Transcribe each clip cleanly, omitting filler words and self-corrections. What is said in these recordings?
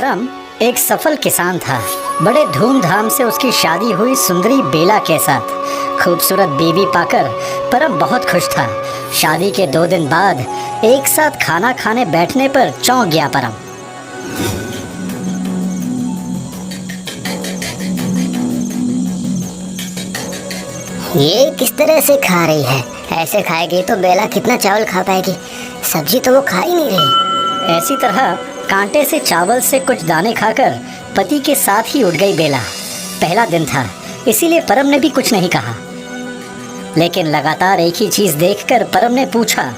परम एक सफल किसान था। बड़े धूमधाम से उसकी शादी हुई सुंदरी बेला के साथ। खूबसूरत बीवी पाकर परम बहुत खुश था। शादी के 2 दिन बाद एक साथ खाना खाने बैठने पर चौंक गया परम। ये किस तरह से खा रही है? ऐसे खाएगी तो बेला कितना चावल खा पाएगी? सब्जी तो वो खा ही नहीं रही। ऐसी तरह कांटे से चावल से कुछ दाने खाकर पति के साथ ही उठ गई बेला। पहला दिन था, इसीलिए परम ने भी कुछ नहीं कहा। लेकिन लगातार एक ही चीज देखकर परम ने पूछा,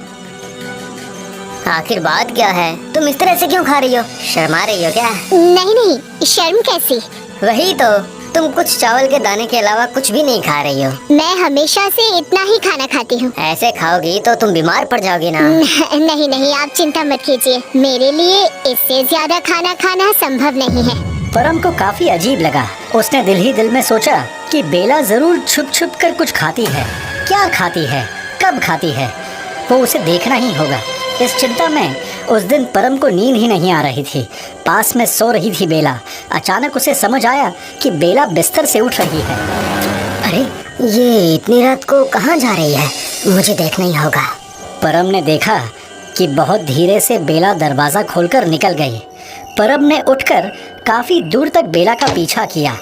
आखिर बात क्या है? तुम इस तरह से क्यों खा रही हो? शर्मा रही हो क्या? नहीं नहीं, शर्म कैसी? वही तो, तुम कुछ चावल के दाने के अलावा कुछ भी नहीं खा रही हो। मैं हमेशा से इतना ही खाना खाती हूँ। ऐसे खाओगी तो तुम बीमार पड़ जाओगी ना। नहीं नहीं, आप चिंता मत कीजिए, मेरे लिए इससे ज्यादा खाना खाना संभव नहीं है। परम को काफी अजीब लगा। उसने दिल ही दिल में सोचा कि बेला जरूर छुप छुप कर कुछ खाती है। क्या खाती है, कब खाती है, वो उसे देखना ही होगा। इस चिंता में उस दिन परम को नींद ही नहीं आ रही थी। पास में सो रही थी बेला। अचानक उसे समझ आया कि बेला बिस्तर से उठ रही है। अरे, ये इतनी रात को कहाँ जा रही है? मुझे देखना ही होगा। परम ने देखा कि बहुत धीरे से बेला दरवाजा खोलकर निकल गई। परम ने उठकर काफी दूर तक बेला का पीछा किया।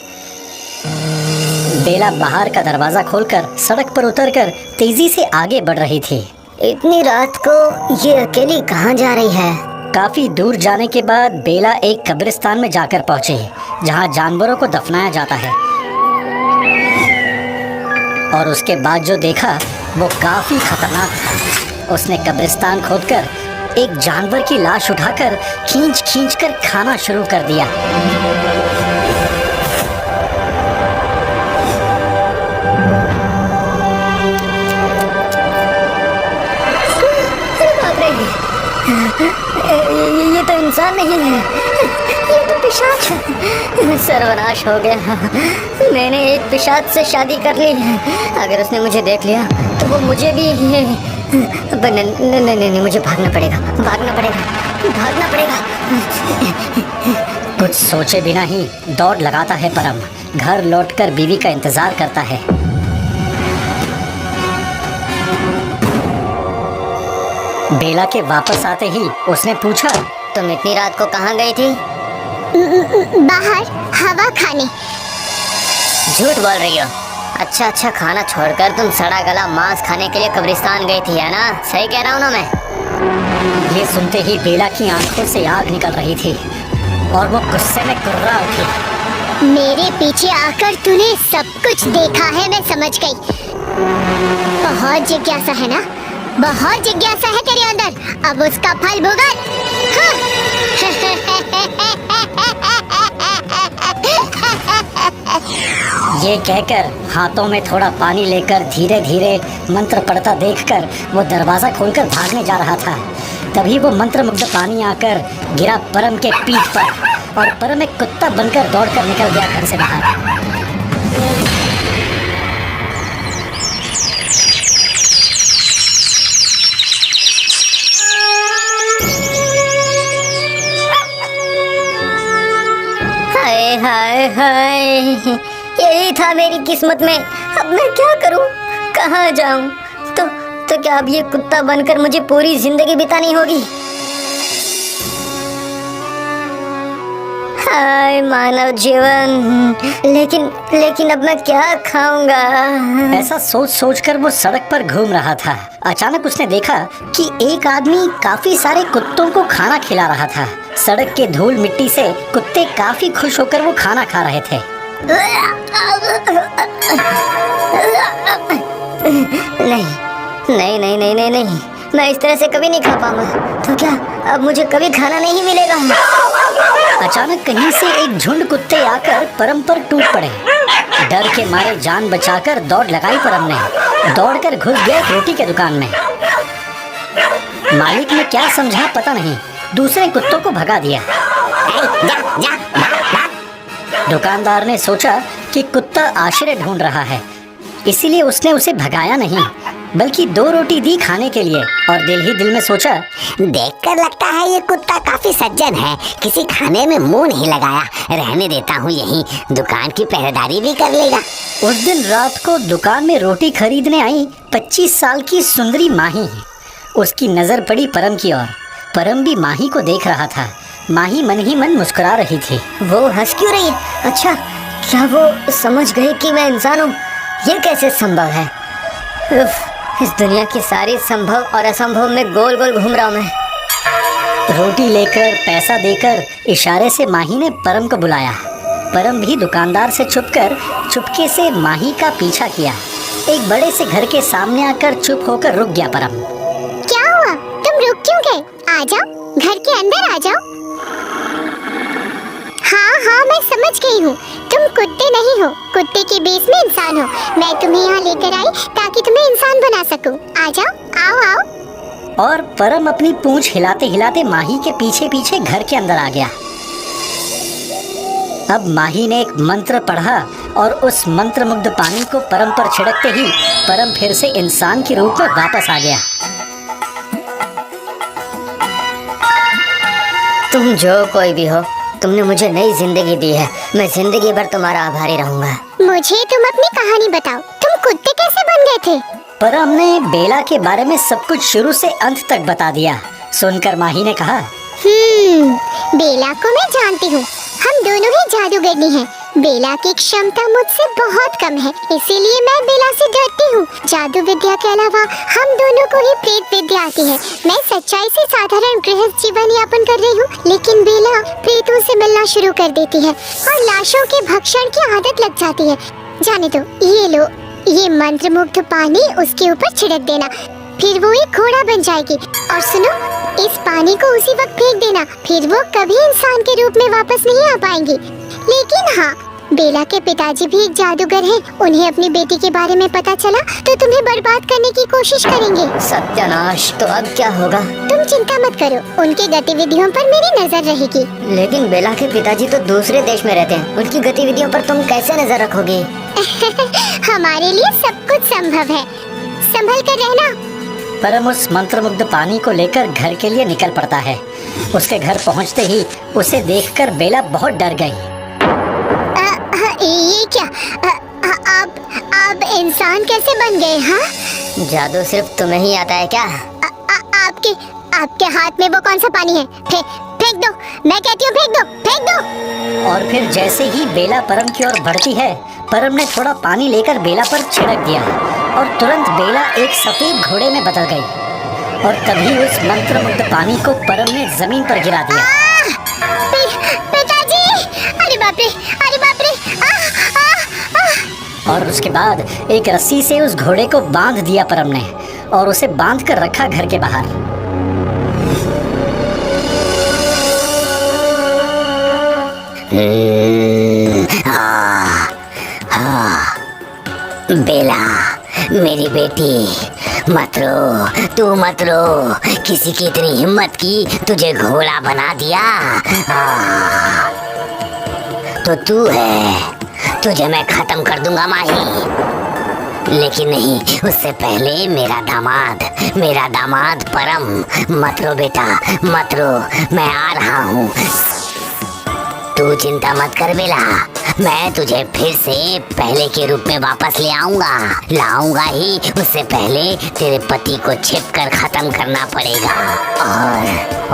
बेला बाहर का दरवाजा खोलकर सड़क पर उतरकर तेजी से आगे बढ़ रही थी। इतनी रात को ये अकेली कहाँ जा रही है? काफी दूर जाने के बाद बेला एक कब्रिस्तान में जाकर पहुंची, जहां जानवरों को दफनाया जाता है। और उसके बाद जो देखा वो काफी खतरनाक था। उसने कब्रिस्तान खोदकर एक जानवर की लाश उठाकर खींच खींच कर खाना शुरू कर दिया। ये तो इंसान नहीं है, ये तो पिशाच है। सर्वनाश हो गया। मैंने एक पिशाच से शादी कर ली है। अगर उसने मुझे देख लिया तो वो मुझे भी नहीं, मुझे भागना पड़ेगा। कुछ सोचे बिना ही दौड़ लगाता है परम। घर लौटकर बीवी का इंतजार करता है। बेला के वापस आते ही उसने पूछा, तुम इतनी रात को कहाँ गई थी? बाहर हवा खाने। झूठ बोल रही हो। अच्छा, खाना छोड़कर तुम सड़ा गला मांस खाने के लिए कब्रिस्तान गई थी, है ना? सही कह रहा हूँ ना मैं? ये सुनते ही बेला की आंखों से आग निकल रही थी और वो गुस्से में कुर्रा उठी। मेरे पीछे आकर तूने सब कुछ देखा है, मैं समझ गई। बहुत जिज्ञासा है ना? बहुत जिज्ञासा है तेरे अंदर। अब उसका फल भुगत। ये कहकर हाथों में थोड़ा पानी लेकर धीरे धीरे मंत्र पढ़ता देखकर वो दरवाजा खोलकर भागने जा रहा था। तभी वो मंत्रमुग्ध पानी आकर गिरा परम के पीठ पर और परम एक कुत्ता बनकर दौड़कर निकल गया घर से बाहर। हाय हाय, यही था मेरी किस्मत में। अब मैं क्या करूं, कहाँ जाऊं? तो क्या अब ये कुत्ता बनकर मुझे पूरी जिंदगी बितानी होगी? हाय मानव जीवन, लेकिन अब मैं क्या खाऊंगा? ऐसा सोच सोचकर वो सड़क पर घूम रहा था। अचानक उसने देखा कि एक आदमी काफी सारे कुत्तों को खाना खिला रहा था। सड़क के धूल मिट्टी से कुत्ते काफी खुश होकर वो खाना खा रहे थे। नहीं, मैं इस तरह से कभी नहीं खा पाऊंगा। तो क्या अब मुझे कभी खाना नहीं मिलेगा? अचानक कहीं से एक झुंड कुत्ते आकर परम पर टूट पड़े। डर के मारे जान बचाकर दौड़ लगाई परम ने। दौड़कर घुस गया एक रोटी के दुकान में। मालिक ने क्या समझा पता नहीं, दूसरे कुत्तों को भगा दिया। दुकानदार ने सोचा कि कुत्ता आश्रय ढूंढ रहा है, इसीलिए उसने उसे भगाया नहीं। बल्कि 2 रोटी दी खाने के लिए और दिल ही दिल में सोचा, देखकर लगता है ये कुत्ता काफी सज्जन है, किसी खाने में मुंह नहीं लगाया, रहने देता हूँ यहीं, दुकान की पहरेदारी भी कर लेगा। उस दिन रात को दुकान में रोटी खरीदने आई 25 साल की सुंदरी माही। उसकी नजर पड़ी परम की ओर। परम भी माही को देख रहा था। माही मन ही मन मुस्कुरा रही थी। वो हंस क्यों रही है? अच्छा, क्या वो समझ गई कि मैं इंसान हूँ? ये कैसे संभव है? उफ, इस दुनिया की सारी संभव और असंभव में गोल गोल घूम रहा हूँ मैं। रोटी लेकर, पैसा देकर इशारे से माही ने परम को बुलाया। परम भी दुकानदार से चुपके से माही का पीछा किया। एक बड़े से घर के सामने आकर चुप होकर रुक गया परम। क्या हुआ? तुम रुक क्यों गए? आ जाओ, घर के अंदर आ जाओ। हाँ, मैं समझ गई हूँ, तुम कुत्ते नहीं हो, कुत्ते के बेस में इंसान हो। मैं तुम्हें यहाँ लेकर आई ताकि तुम्हें इंसान बना सकूं। आ जाओ, आओ। और परम अपनी पूंछ हिलाते हिलाते माही के पीछे पीछे घर के अंदर आ गया। अब माही ने एक मंत्र पढ़ा और उस मंत्र मुग्ध पानी को परम पर छिड़कते ही परम फिर से इंसान के रूप में वापस आ गया। तुम जो कोई भी हो, तुमने मुझे नई जिंदगी दी है। मैं जिंदगी भर तुम्हारा आभारी रहूंगा। मुझे तुम अपनी कहानी बताओ, तुम कुत्ते कैसे बन गए थे? परम ने बेला के बारे में सब कुछ शुरू से अंत तक बता दिया। सुनकर माही ने कहा, बेला को मैं जानती हूँ, हम दोनों ही जादूगरनी हैं। बेला की क्षमता मुझसे बहुत कम है, इसीलिए मैं बेला से डरती हूँ। जादू विद्या के अलावा हम दोनों को ही प्रेत विद्या आती है। मैं सच्चाई से साधारण गृहस्थ जीवन यापन कर रही हूँ, लेकिन बेला प्रेतों से मिलना शुरू कर देती है और लाशों के भक्षण की आदत लग जाती है। जाने दो, ये लो, ये मंत्र मुग्ध पानी उसके ऊपर छिड़क देना, फिर वो एक घोड़ा बन जाएगी। और सुनो, इस पानी को उसी वक्त फेंक देना, फिर वो कभी इंसान के रूप में वापस नहीं आ पाएंगी। लेकिन हाँ, बेला के पिताजी भी एक जादूगर हैं। उन्हें अपनी बेटी के बारे में पता चला तो तुम्हें बर्बाद करने की कोशिश करेंगे। सत्यानाश, तो अब क्या होगा? तुम चिंता मत करो, उनके गतिविधियों पर मेरी नजर रहेगी। लेकिन बेला के पिताजी तो दूसरे देश में रहते हैं, उनकी गतिविधियों पर तुम कैसे नजर रखोगी? हमारे लिए सब कुछ संभव है, संभल कर रहना। परम उस मंत्रमुग्ध पानी को लेकर घर के लिए निकल पड़ता है। उसके घर पहुंचते ही उसे देखकर बेला बहुत डर गई। ये क्या? आप इंसान कैसे बन गए? हाँ, जादू सिर्फ तुम्हें ही आता है क्या? आपके हाथ में वो कौन सा पानी है? फेंक दो, मैं कहती हूँ फेंक दो। और फिर जैसे ही बेला परम की ओर बढ़ती है, परम ने थोड़ा पानी लेकर बेला पर छिड़क दिया और तुरंत बेला एक सफेद घोड़े में बदल गई। और तभी उस मंत्रमुग्ध पानी को परम ने जमीन पर गिरा दिया। पिताजी! अरे बाप रे! और उसके बाद एक रस्सी से उस घोड़े को बांध दिया परम ने और उसे बांध कर रखा घर के बाहर। बेला, मेरी बेटी, मत रो, तू मत रो, किसी की इतनी हिम्मत की तुझे घोड़ा बना दिया। तो तू है, तुझे मैं खत्म कर दूंगा माही। लेकिन नहीं, उससे पहले मेरा दामाद परम। मत रो बेटा, मत रो, मैं आ रहा हूँ। तू चिंता मत कर बेला, मैं तुझे फिर से पहले के रूप में वापस ले लाऊंगा ही। उससे पहले तेरे पति को छिपकर खत्म करना पड़ेगा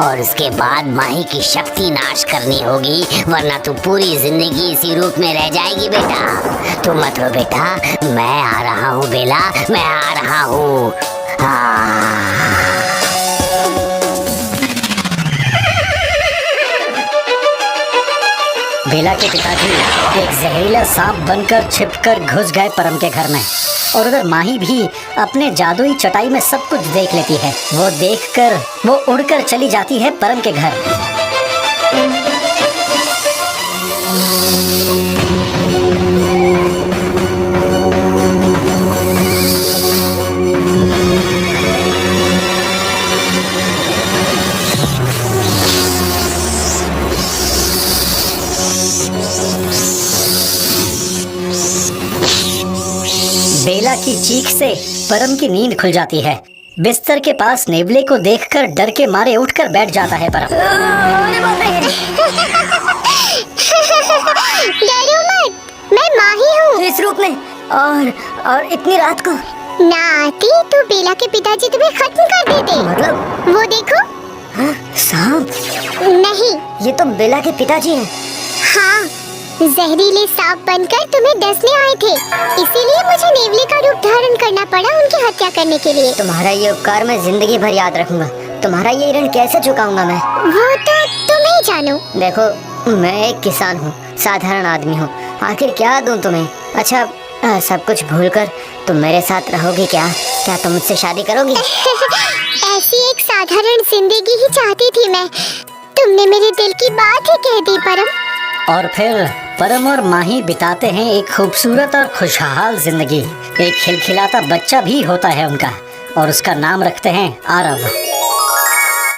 और उसके बाद माही की शक्ति नाश करनी होगी, वरना तू पूरी जिंदगी इसी रूप में रह जाएगी बेटा। तू मत रो बेटा, मैं आ रहा हूँ बेला, मैं आ रहा हूँ। बेला के पिताजी एक जहरीला सांप बनकर छिपकर घुस गए परम के घर में और उधर माही भी अपने जादुई चटाई में सब कुछ देख लेती है। वो देखकर वो उड़कर चली जाती है परम के घर। बेला बेला की चीख से परम की नींद खुल जाती है। बिस्तर के पास नेवले को देखकर डर के मारे उठकर बैठ जाता है परम। डरो मत, मैं माँ ही हूँ। इस रूप में और इतनी रात को? ना आती तो बेला के पिताजी तुम्हें खत्म कर देते। मतलब? वो देखो। सांप? नहीं, ये तो बेला के पिताजी हैं। हाँ, जहरीले सांप बनकर तुम्हें डसने आए थे, इसीलिए मुझे नेवले का रूप धारण करना पड़ा उनकी हत्या करने के लिए। तुम्हारा ये उपकार मैं जिंदगी भर याद रखूंगा। तुम्हारा ये ऋण कैसे चुकाऊंगा मैं? वो तो तुम ही जानो। देखो, मैं एक किसान हूँ, साधारण आदमी हूँ, आखिर क्या दूं तुम्हें? अच्छा, सब कुछ भूलकर तुम मेरे साथ रहोगी क्या? क्या तुम मुझसे शादी करोगी? ऐसी एक साधारण जिंदगी ही चाहती थी मैं। तुमने मेरे दिल की बात ही कह दी परम। और फिर परम और माही बिताते हैं एक खूबसूरत और खुशहाल जिंदगी। एक खिलखिलाता बच्चा भी होता है उनका और उसका नाम रखते हैं आरव।